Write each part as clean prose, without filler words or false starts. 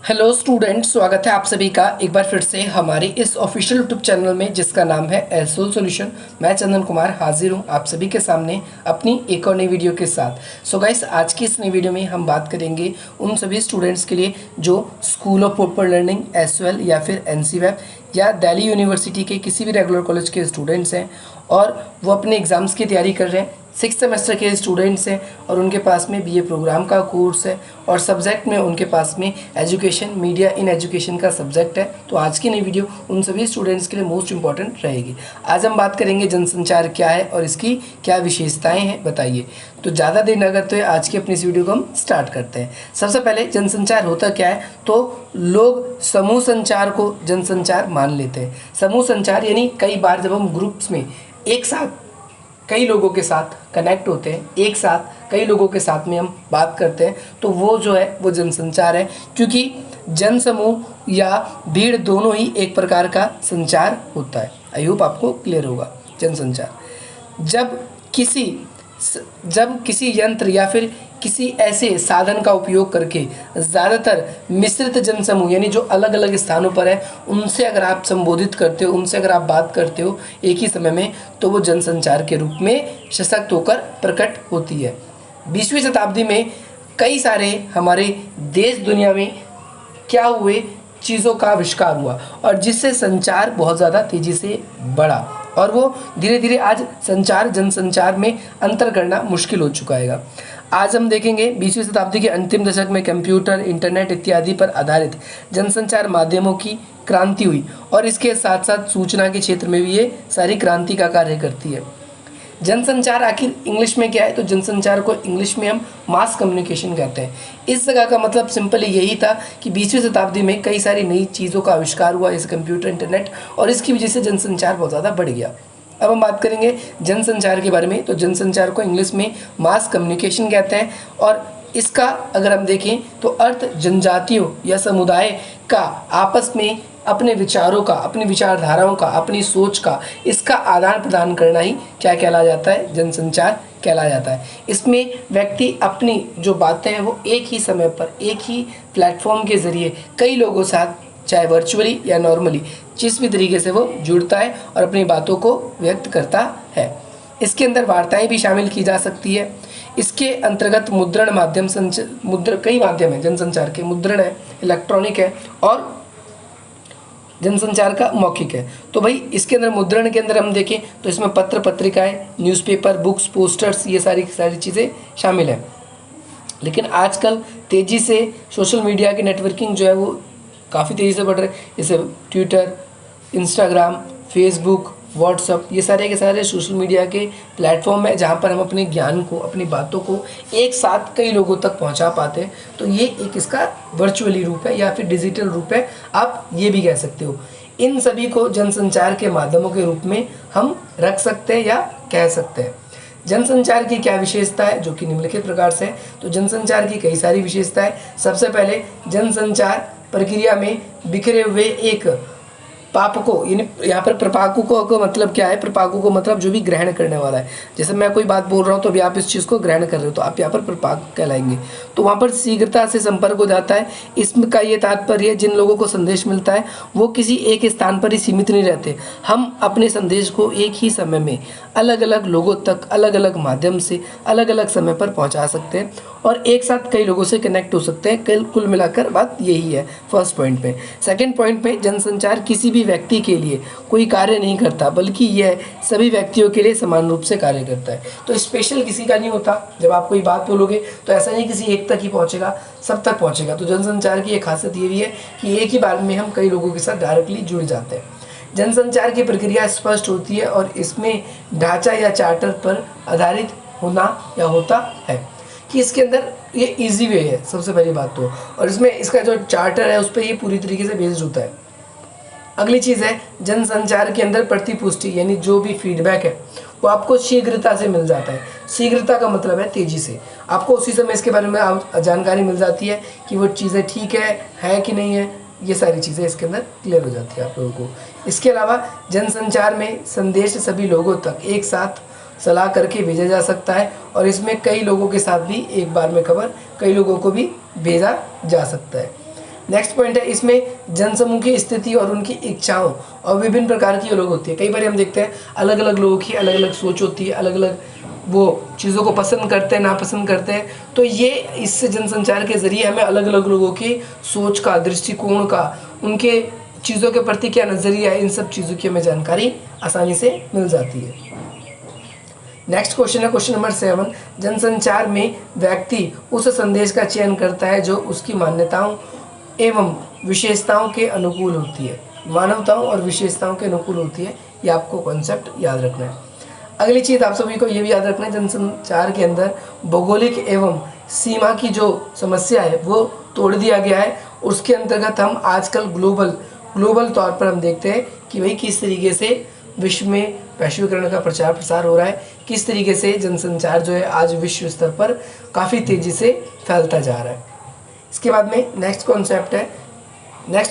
Hello students, स्वागत है आप सभी का एक बार फिर से हमारे इस ऑफिशियल यूट्यूब चैनल में जिसका नाम है एसोल सॉल्यूशन। मैं चंदन कुमार हाजिर हूं आप सभी के सामने अपनी एक और नई वीडियो के साथ। सो गाइस, आज की इस नई वीडियो में हम बात करेंगे उन सभी स्टूडेंट्स के लिए जो school of open learning SOL या फिर एनसीवेब या दिल्ली यूनिवर्सिटी के किसी भी रेगुलर कॉलेज के स्टूडेंट्स हैं और वो अपने एग्ज़ाम्स की तैयारी कर रहे हैं, 6th सेमेस्टर के स्टूडेंट्स हैं और उनके पास में बीए प्रोग्राम का कोर्स है और सब्जेक्ट में उनके पास में एजुकेशन मीडिया इन एजुकेशन का सब्जेक्ट है। तो आज की नई वीडियो उन सभी स्टूडेंट्स के लिए मोस्ट इंपॉर्टेंट रहेगी। आज हम बात करेंगे जनसंचार क्या है और इसकी क्या विशेषताएं हैं, बताइए। तो ज़्यादा देर न करते हुए आज की अपनी इस वीडियो को हम स्टार्ट करते हैं। सबसे पहले जनसंचार होता क्या है, तो लोग समूह संचार को जनसंचार मान लेते हैं। समूह संचार यानी कई बार जब हम ग्रुप्स में एक साथ कई लोगों के साथ कनेक्ट होते हैं, एक साथ कई लोगों के साथ में हम बात करते हैं, तो वो जो है वो जनसंचार है। क्योंकि जनसमूह या भीड़ दोनों ही एक प्रकार का संचार होता है। आई होप आपको क्लियर होगा। जनसंचार जब किसी यंत्र या फिर किसी ऐसे साधन का उपयोग करके ज़्यादातर मिश्रित जनसमूह यानी जो अलग अलग स्थानों पर है उनसे अगर आप संबोधित करते हो, उनसे अगर आप बात करते हो एक ही समय में, तो वो जनसंचार के रूप में सशक्त होकर प्रकट होती है। 20वीं शताब्दी में कई सारे हमारे देश दुनिया में क्या हुए चीज़ों का आविष्कार हुआ और जिससे संचार बहुत ज़्यादा तेज़ी से बढ़ा और वो धीरे धीरे आज संचार जनसंचार में अंतर करना मुश्किल हो चुका है। आज हम देखेंगे 20वीं शताब्दी के अंतिम दशक में कंप्यूटर, इंटरनेट इत्यादि पर आधारित जनसंचार माध्यमों की क्रांति हुई और इसके साथ साथ सूचना के क्षेत्र में भी ये सारी क्रांति का कार्य करती है। जनसंचार आखिर इंग्लिश में क्या है, तो जनसंचार को इंग्लिश में हम मास कम्युनिकेशन कहते हैं। इस जगह का मतलब सिंपली यही था कि 20वीं शताब्दी में कई सारी नई चीज़ों का आविष्कार हुआ, जैसे कंप्यूटर, इंटरनेट, और इसकी वजह से जनसंचार बहुत ज़्यादा बढ़ गया। अब हम बात करेंगे जनसंचार के बारे में। तो जनसंचार को इंग्लिश में मास कम्युनिकेशन कहते हैं और इसका अगर हम देखें तो अर्थ जनजातियों या समुदाय का आपस में अपने विचारों का, अपनी विचारधाराओं का, अपनी सोच का, इसका आदान प्रदान करना ही क्या कहला जाता है, जनसंचार कहला जाता है। इसमें व्यक्ति अपनी जो बातें हैं वो एक ही समय पर एक ही प्लेटफॉर्म के ज़रिए कई लोगों के साथ, चाहे वर्चुअली या नॉर्मली, जिस भी तरीके से वो जुड़ता है और अपनी बातों को व्यक्त करता है। इसके अंदर वार्ताएं भी शामिल की जा सकती है। इसके अंतर्गत मुद्रण माध्यम कई माध्यम है जनसंचार के। मुद्रण है, इलेक्ट्रॉनिक है और जनसंचार का मौखिक है। तो भाई इसके अंदर मुद्रण के अंदर हम देखें तो इसमें पत्र पत्रिकाएं, न्यूज़पेपर, बुक्स, पोस्टर्स, ये सारी चीज़ें शामिल हैं। लेकिन आजकल तेज़ी से सोशल मीडिया की नेटवर्किंग जो है वो काफ़ी तेज़ी से बढ़ रहे हैं। जैसे ट्विटर, इंस्टाग्राम, फेसबुक, व्हाट्सअप, ये सारे के सारे सोशल मीडिया के प्लेटफॉर्म है जहाँ पर हम अपने ज्ञान को, अपनी बातों को एक साथ कई लोगों तक पहुँचा पाते हैं। तो ये एक इसका वर्चुअली रूप है या फिर डिजिटल रूप है, आप ये भी कह सकते हो। इन सभी को जनसंचार के माध्यमों के रूप में हम रख सकते हैं या कह सकते हैं। जनसंचार की क्या विशेषता है, जो कि निम्नलिखित प्रकार से है। तो जनसंचार की कई सारी विशेषताएं। सबसे पहले जनसंचार प्रक्रिया में बिखरे हुए एक पापकों, यानी यहाँ पर प्रपाकों का मतलब क्या है, प्रपाकों को मतलब जो भी ग्रहण करने वाला है। जैसे मैं कोई बात बोल रहा हूँ तो अभी आप इस चीज़ को ग्रहण कर रहे हो तो आप यहाँ पर प्रपाक कहलाएंगे। तो वहाँ पर शीघ्रता से संपर्क हो जाता है। इसका ये तात्पर्य है जिन लोगों को संदेश मिलता है वो किसी एक स्थान पर ही सीमित नहीं रहते। हम अपने संदेश को एक ही समय में अलग अलग लोगों तक, अलग अलग माध्यम से, अलग अलग समय पर पहुँचा सकते हैं और एक साथ कई लोगों से कनेक्ट हो सकते हैं। कुल मिलाकर बात यही है फर्स्ट पॉइंट पे। सेकंड पॉइंट पे, जनसंचार किसी भी व्यक्ति के लिए कोई कार्य नहीं करता, बल्कि यह सभी व्यक्तियों के लिए समान रूप से कार्य करता है। तो स्पेशल किसी का नहीं होता। जब आप कोई बात बोलोगे तो ऐसा नहीं किसी एक तक ही पहुंचेगा, सब तक पहुंचेगा। तो जनसंचार की एक खासियत ये भी है कि एक ही बार में हम कई लोगों के साथ डायरेक्टली जुड़ जाते हैं। जनसंचार की प्रक्रिया स्पष्ट होती है और इसमें ढांचा या चार्टर पर आधारित होना या होता है कि इसके अंदर ये इजी वे है, सबसे पहली बात तो। और इसमें इसका जो चार्टर है उस पर ये पूरी तरीके से बेस्ड होता है। अगली चीज़ है जनसंचार के अंदर प्रतिपुष्टि, यानी जो भी फीडबैक है वो आपको शीघ्रता से मिल जाता है। शीघ्रता का मतलब है तेज़ी से, आपको उसी समय इसके बारे में जानकारी मिल जाती है कि वो चीज़ें ठीक है कि नहीं है। ये सारी चीज़ें इसके अंदर क्लियर हो जाती है आप लोगों को। इसके अलावा जनसंचार में संदेश सभी लोगों तक एक साथ सलाह करके भेजा जा सकता है और इसमें कई लोगों के साथ भी एक बार में खबर कई लोगों को भी भेजा जा सकता है। नेक्स्ट पॉइंट है, इसमें जनसमूह की स्थिति और उनकी इच्छाओं और विभिन्न प्रकार की लोग होती है। कई बार हम देखते हैं अलग अलग लोगों की अलग अलग सोच होती है, अलग अलग वो चीज़ों को पसंद करते हैं, नापसंद करते हैं। तो ये इससे जनसंचार के ज़रिए हमें अलग अलग लोगों की सोच का, दृष्टिकोण का, उनके चीज़ों के प्रति क्या नज़रिया है, इन सब चीज़ों की हमें जानकारी आसानी से मिल जाती है। नेक्स्ट क्वेश्चन है क्वेश्चन नंबर 7। जनसंचार में व्यक्ति उस संदेश का चयन करता है जो उसकी मान्यताओं एवं विशेषताओं के अनुकूल होती है। मानवताओं और विशेषताओं के अनुकूल होती है, ये आपको कॉन्सेप्ट याद रखना है। अगली चीज़ आप सभी को ये भी याद रखना है, जनसंचार के अंदर भौगोलिक एवं सीमा की जो समस्या है वो तोड़ दिया गया है। उसके अंतर्गत हम आजकल ग्लोबल तौर पर हम देखते हैं कि भाई किस तरीके से विश्व में वैश्वीकरण का प्रचार प्रसार हो रहा है, किस तरीके से जनसंचार जो है आज विश्व स्तर पर काफ़ी तेज़ी से फैलता जा रहा है। इसके बाद में नेक्स्ट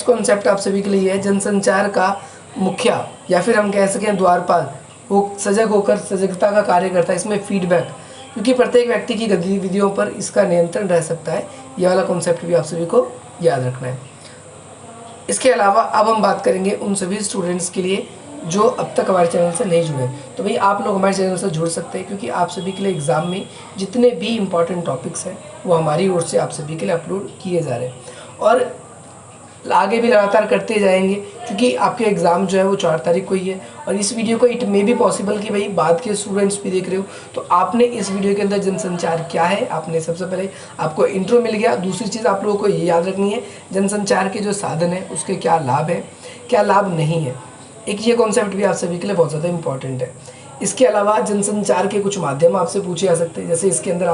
कॉन्सेप्ट आप सभी के लिए है, जनसंचार का मुखिया या फिर हम कह सकें द्वारपाल वो सजग होकर सजगता का कार्य करता है। इसमें फीडबैक, क्योंकि प्रत्येक व्यक्ति की गतिविधियों पर इसका नियंत्रण रह सकता है। ये वाला कॉन्सेप्ट भी आप सभी को याद रखना है। इसके अलावा अब हम बात करेंगे उन सभी स्टूडेंट्स के लिए जो अब तक हमारे चैनल से नहीं जुड़े। तो भाई आप लोग हमारे चैनल से जुड़ सकते हैं, क्योंकि आप सभी के लिए एग्ज़ाम में जितने भी इम्पॉर्टेंट टॉपिक्स हैं वो हमारी ओर से आप सभी के लिए अपलोड किए जा रहे हैं और आगे भी लगातार करते जाएंगे, क्योंकि आपके एग्ज़ाम जो है वो 4 तारीख को ही है। और इस वीडियो को इट मे बी पॉसिबल कि भाई बाद के स्टूडेंट्स भी देख रहे हो, तो आपने इस वीडियो के अंदर जनसंचार क्या है, आपने सबसे पहले आपको इंट्रो मिल गया। दूसरी चीज़ आप लोगों को ये याद रखनी है, जनसंचार के जो साधन है उसके क्या लाभ है, क्या लाभ नहीं है। एक ये कॉन्सेप्ट भी आप सभी के लिए बहुत ज़्यादा इंपॉर्टेंट है। इसके अलावा जनसंचार के कुछ माध्यम आपसे पूछे जा सकते हैं, जैसे इसके अंदर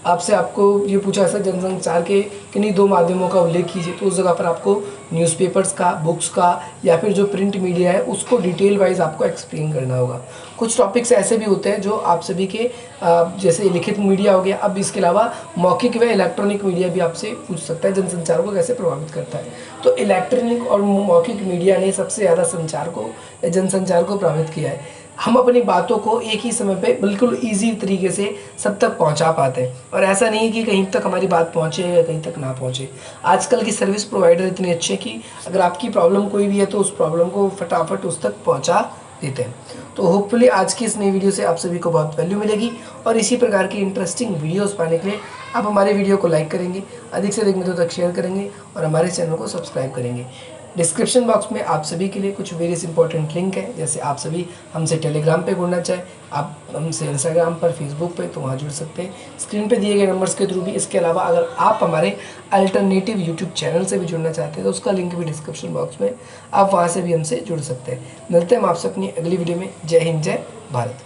आपको ये पूछा जा सकता है जनसंचार के किन्हीं 2 माध्यमों का उल्लेख कीजिए, तो उस जगह पर आपको न्यूज़पेपर्स का, बुक्स का या फिर जो प्रिंट मीडिया है उसको डिटेल वाइज आपको एक्सप्लेन करना होगा। कुछ टॉपिक्स ऐसे भी होते हैं जो आप सभी के जैसे लिखित मीडिया हो गया। अब इसके अलावा मौखिक व इलेक्ट्रॉनिक मीडिया भी आपसे पूछ सकता है जनसंचार को कैसे प्रभावित करता है। तो इलेक्ट्रॉनिक और मौखिक मीडिया ने सबसे ज़्यादा जनसंचार को प्रभावित किया है। हम अपनी बातों को एक ही समय पे बिल्कुल ईजी तरीके से सब तक पहुंचा पाते हैं, और ऐसा नहीं है कि कहीं तक हमारी बात पहुंचे या कहीं तक ना पहुंचे। आजकल की सर्विस प्रोवाइडर इतने अच्छे हैं कि अगर आपकी प्रॉब्लम कोई भी है तो उस प्रॉब्लम को फटाफट उस तक पहुंचा देते हैं। तो होपफुली आज की इस नई वीडियो से आप सभी को बहुत वैल्यू मिलेगी, और इसी प्रकार की इंटरेस्टिंग वीडियोज़ पाने के लिए आप हमारे वीडियो को लाइक करेंगे, अधिक से अधिक मित्रों तक शेयर करेंगे और हमारे चैनल को सब्सक्राइब करेंगे। डिस्क्रिप्शन बॉक्स में आप सभी के लिए कुछ वेरियस इंपॉर्टेंट लिंक है, जैसे आप सभी हमसे टेलीग्राम पे जुड़ना चाहें, आप हमसे इंस्टाग्राम पर, फेसबुक पे, तो वहाँ जुड़ सकते हैं स्क्रीन पे दिए गए नंबर्स के थ्रू भी। इसके अलावा अगर आप हमारे अल्टरनेटिव यूट्यूब चैनल से भी जुड़ना चाहते हैं तो उसका लिंक भी डिस्क्रिप्शन बॉक्स में, आप वहाँ से भी हमसे जुड़ सकते हैं। मिलते हैं हम आपसे अपनी अगली वीडियो में। जय हिंद, जय भारत।